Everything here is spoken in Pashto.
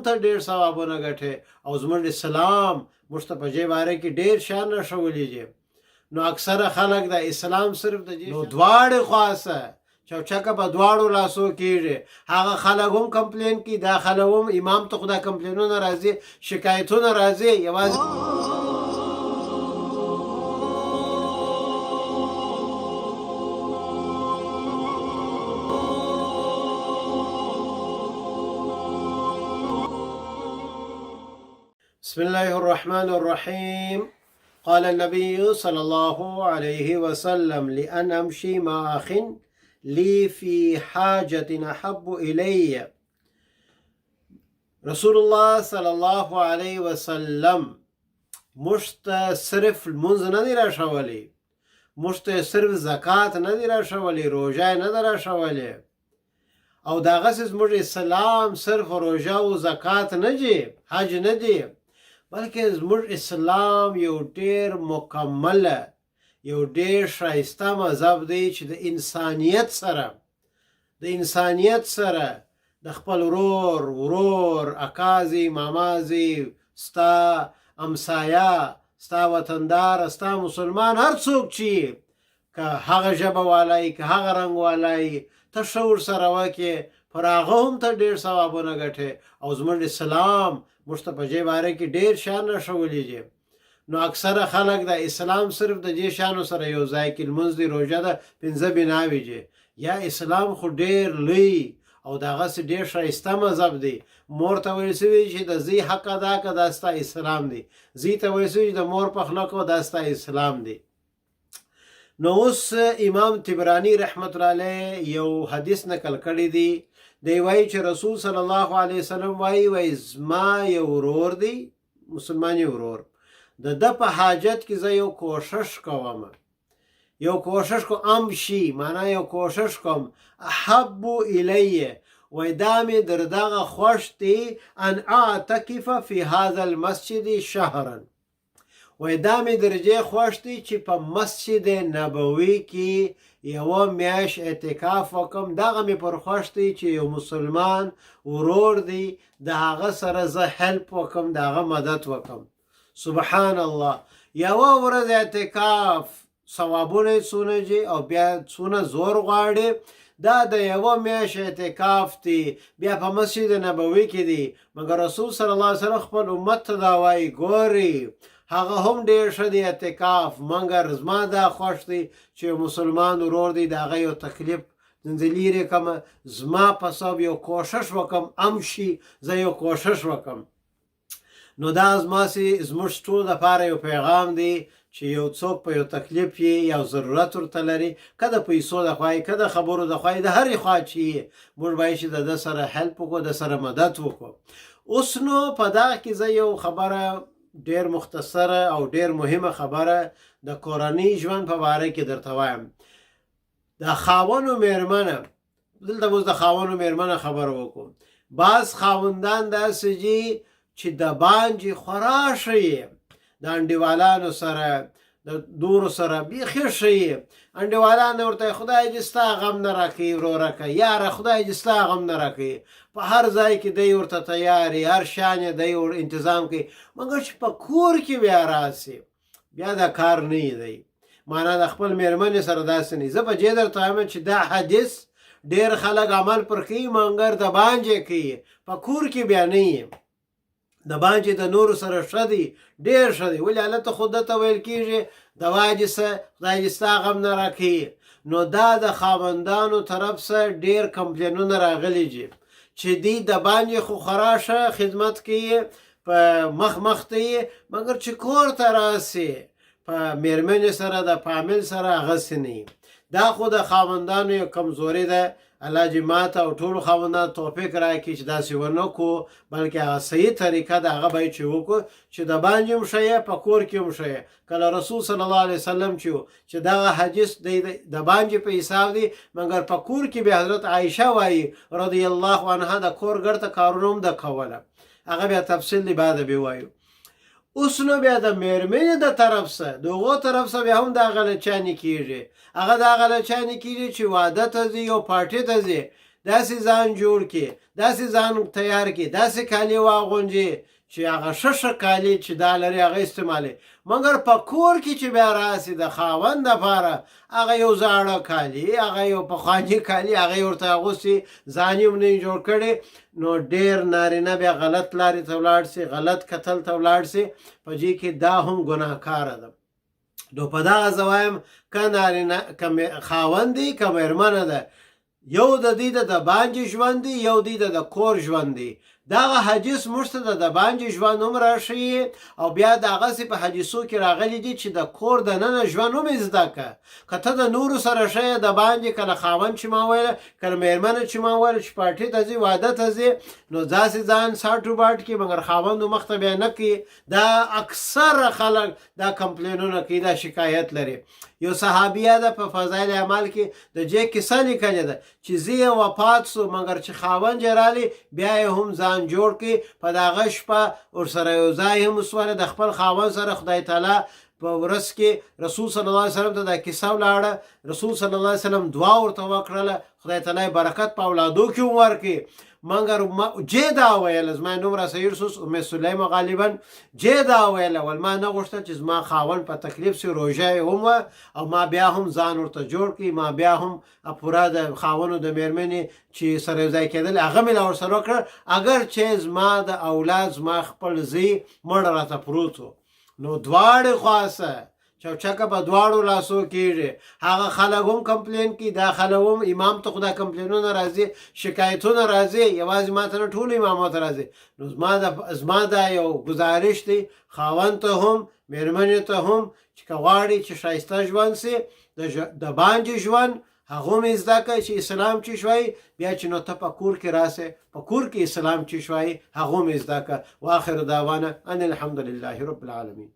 ته ډېر ثوابونه ګټې او زموږ اسلام موږ ته په دې باره کې ډېر شیان راښولي دي. نو اکثره خلک د اسلام صرف د نو دواړې خواصه چوچکه په دواړو لاسو کېږي. هغه خلک هم کمپلین کوي، دا خلک هم امام ته خو دا کمپلینونه راځي، شکایتونه راځي. یوازې بسم الله الرحمن الرحيم. قال النبي صلى الله عليه وسلم لأن أمشي مع أخ لي في حاجة أحب إلي. رسول الله صلى الله عليه وسلم مشت صرف منځ نه دی راښولی، مشت صرف زکات نه دی راښولی، روژه نه دی راښولی، او دغسې زموږ اسلام صرف روژه او زکات نه دی، حج نه دی، بلکې زموږ اسلام یو ډېر مکمله، یو ډېر ښایسته مذهب دی چې د انسانیت سره د خپل ورور اکازي مامازي ستا امسایه ستا وطندار ستا مسلمان هر څوک چې که هغه ژبه والی که هغه رنګ والی ته ښه ورسره وکړې پر هغه هم ته ډېر ثوابونه ګټې او زموږ اسلام موږ ته په دې باره کې ډېر شیان راښولي دي. نو اکثره خلک د اسلام صرف د دې شیانو سره یو ځای کې لمونځ دی، روژه ده، 5 بناوې دي. یا اسلام خو ډېر لوی او دغسې ډېر ښایسته مذهب دی. مور ته ویل سوي چې د زوی حق ادا کړه، دا ستا اسلام دی. زوی ته ویل سوي چې د مور په خوله کوه، دا ستا اسلام دی. نو اوس امام طبراني رحمت الله علیه یو حدیث نقل کړی دی. دی وایي چې رسول صلی الله علیه وسلم وایي زما یو ورور دی، مسلمان یو ورور، د ده په حاجت کې زه یو کوشش کوم، امشي معنا یو کوشش کوم، احب الیه، وایي دا مې در دغه خوښ دی ان اعتکف فی هذا المسجد شهرا، وایي دا مې درجې خوښ دی چې په مسجد نبوي کې یوه میاشت اعتکاف وکم. دغه مې پر خوښ دی چې یو مسلمان ورور دی، د هغه سره زه هلپ وکم، د هغه مدد وکم. سبحان الله، یوه ورځ اعتکاف ثوابونه یې څونه دي او بیا څونه زور غواړي. دا د یوه میاشت اعتکاف دی، بیا په مسجد نبوي کې دی. مګر رسول صلی الله علیه وسلم خپل امت ته دا وایي ګورئ هغه هم ډېر ښه دی اعتکاف، مګر زما دا خوښ دی چې مسلمان ورور دی، د هغه یو تکلیف ځنځه لرې کړمه، زما په سبب یو کوشش وکړم، امشي زه یو کوشش وکړم. نو دا زموږ ټول دپاره یو پیغام دی چې یو څوک په یو تکلیف یې یو ضرورت ورته لري، که د پیسو د خوا که د خبرو د خوا د هرې خوا چې یې موږ باید چې د ده سره هلپ وکړو، د سره مدد وکړو. اوس نو په دغه کې زه یو خبره ډېر مختصره او ډېر مهمه خبره د کورنۍ ژوند په باره کې درته وایم. د خاوند و مېرمنه، دلته اوس د خاوند و مېرمنه خبره وکړو. بعض خاوندان داسې دي چې د بانجې خورا ښه یې، د انډیوالانو سره د دورو سره بیخي ښه یې، انډیوالان ورته خدای دې ستا غم نه راکوي ورورکه، یاره خدای دې ستا غم نه راکوي، په هر ځای کې دی ورته تیار یې، هر شیان یې دی انتظام کوي. مګر چې په کور کې بیا راسي بیا دا کار نه دی، معنا د خپل مېرمنې سره داسې نه. زه په دې درته وایم چې دا حدیث ډېر خلک عمل پر کوي، مګر د بانجې کوي، په کور کې بیا نه یې. د بانجې د نورو سره ښه دی، ډېر ښه دی، ولې هلته خو ده ته ویل کېږي د واجې څه خدای دې ستا غم نه راکوي. نو دا د خاوندانو طرف څه ډېر کمپلینونه راغلي دي چې دی د بانجې خو خورا ښه خدمت کوي، په مخ ته یې، مګر چې کور ته راسي په مېرمنې سره د فامیل سره هغسې نه. دا خو د خاوندانو یو کمزوري ده. الله دې ماته او ټولو خاوندانو توفیق راکړي چې داسې ونه کړو، بلکې هغه صحیح طریقه د هغه باید چې وکړو چې د بانجې هم ښه یې، په کور کې هم ښه یې. کله رسول صلی الله علیه وسلم چې دغه حدیث د بانجې په حساب دی، مګر په کور کې بیا حضرت عایشه وایي رضی الله عنها د کور ګرته کارونه هم ده کوله، هغه بیا تفصیل دی بعد بیا وایو. اوس نو بیا د مېرمنې د طرف څه د هغو طرف څه بیا هم دا غلچانې کېږي. هغه دا غلچانې کېږي چې واده ته ځي، یو پارټي ته ځي، داسې ځان جوړ کړي، داسې ځان تیار کړي، داسې کالي واغوندي چې هغه ښه کالي چې دا لري هغه استعمالي. مګر په کور کې چې بیا راسي د خاوند دپاره هغه یو زاړه کالي، هغه یو پخواني کالي هغه یې ورته اغوستي، ځان یې نه جوړ کړی، نو ډېر نارینه بیا غلط لارې ته ولاړ سي، غلط کتل ته ولاړ سي، په دې کې دا هم ګناهکاره ده. نو په دغه زه وایم که نارینه که خاوند دی که مېرمنه ده، یو د دې د باندې ژوند دی، یو دی د کور ژوند دی. دغه حدیث موږ ته د باندې ژوند هم راښیي او بیا دغسې په حدیثو کې راغلی دي چې د کور دننه ژوند هم زده که. که ته د نورو سره ښه د باندې کله خاوند چې ما ویله کله مېرمنه چې ما ویله چې پارټي ته ځي واده ته ځي نو داسې ځان ساټ وباټ کړي مګر خاوندو مخ ته بیا نه کوي. دا اکثره خلک دا کمپلینونه کوي، دا شکایت لري. یو صحابیه ده په فضایل اعمال کې د دې کیسه لیکلې ده چې زه وفات سو مګر چې خاوند یې رالی بیا یې هم ځان جوړ کړي، په دغه شپه ورسره یو ځای هم وسوله د خپل خاوند سره. خدای تعالی په ورځ کې رسول صلی الله علیه وسلم ته دا کیسه ولاړه، رسول صلی الله علیه وسلم دعا ورته وکړله، خدای تعالی برکت په اولادو کې هم ورکړي. مګر جې دا ویله زما نوم راسه سوس ام سلیمه غالبا جې دا ویله ول ما نه غوښتل چې زما خاوند په تکلیف سي روژه یې هم او ما بیا هم ځان ورته جوړ کړي، ما بیا هم پوره د خاوندو د مېرمنې چې سره یو ځای کېدل هغه مې لا ورسره وکړه، اگر چې زما د اولاد زما خپل زوی مړ راته پروت و. نو دواړې خواصه چوچکه په دواړو لاسو کېږي. هغه خلک هم کمپلین کوي، دا خلک هم امام ته خو دا کمپلینونه راځي، شکایتونه راځي، یوازې ما ته نه ټولو امامو ته راځي. نو زما دا یو ګزارش دی خاوند ته هم مېرمنې ته هم چې که غواړي چې ښایسته ژوند سي د باندې ژوند هغه هم زده کړه چې اسلام چې شوی، بیا چې نو ته په کور کې راسې په کور کې اسلام چې شوی هغه هم زده کړه. واخر دعوانا ان الحمد لله رب العالمین.